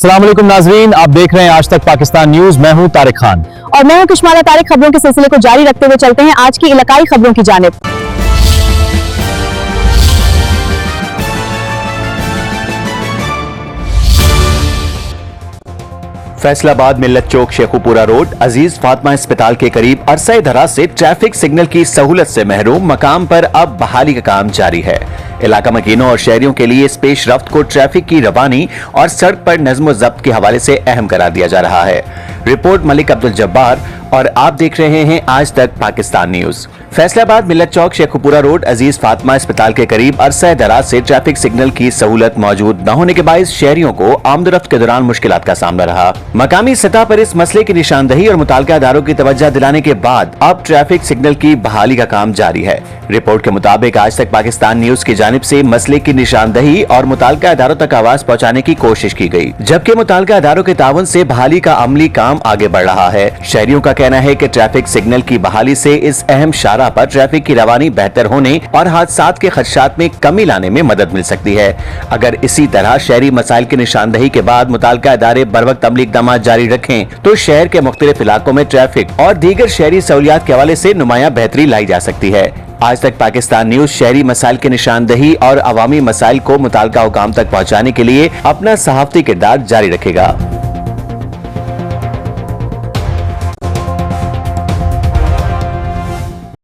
अस्सलाम वालेकुम नाज़रीन, आप देख रहे हैं आज तक पाकिस्तान न्यूज। मैं हूं तारिक खान और मैं हूं कश्माला तारिक। खबरों के सिलसिले को जारी रखते हुए चलते हैं आज की इलाकाई खबरों की जानिब। फैसलाबाद मिल्लत चौक शेखुपुरा रोड अजीज फातिमा अस्पताल के करीब अरसा दराज से ट्रैफिक सिग्नल की सहूलत से महरूम मकाम पर अब बहाली का काम जारी है। इलाका मकीनों और शहरियों के लिए इस पेश रफ्त को ट्रैफिक की रवानी और सड़क पर नज़्म व ज़ब्त के हवाले से अहम करार दिया जा रहा है। रिपोर्ट मलिक अब्दुल जब्बार और आप देख रहे हैं आज तक पाकिस्तान न्यूज। फैसलाबाद मिल्लत चौक शेखुपुरा रोड अजीज फातिमा अस्पताल के करीब अरसा दराज से ट्रैफिक सिग्नल की सहूलत मौजूद न होने के बायस शहरियों को आमदरफ्त के दौरान मुश्किलात का सामना रहा। मकामी सतह पर इस मसले की निशानदही और मुताल्लिका इदारों की तवज्जो दिलाने के बाद अब ट्रैफिक सिग्नल की बहाली का काम जारी है। रिपोर्ट के मुताबिक आज तक पाकिस्तान न्यूज की जानिब से मसले की निशानदही और मुताल्लिका इदारों तक आवाज पहुँचाने की कोशिश की गयी, जबकि मुताल्लिका इदारों के ताउन से बहाली का अमली काम आगे बढ़ रहा है। शहरियों का कहना है कि ट्रैफिक सिग्नल की बहाली से इस अहम शाहराह पर ट्रैफिक की रवानी बेहतर होने और हादसात के खदशात में कमी लाने में मदद मिल सकती है। अगर इसी तरह शहरी मसाइल की निशानदही के बाद मुताल्लिका इदारे बर वक्त अमली इक़दाम जारी रखें तो शहर के मुख्तलिफ इलाकों में ट्रैफिक और दीगर शहरी सहूलियात के हवाले से नुमाया बेहतरी लाई जा सकती है। आज तक पाकिस्तान न्यूज शहरी मसाइल की निशानदही और अवामी मसाइल को मुताल्लिका हुकाम तक पहुँचाने के लिए अपना सहाफ़ती किरदार जारी रखेगा।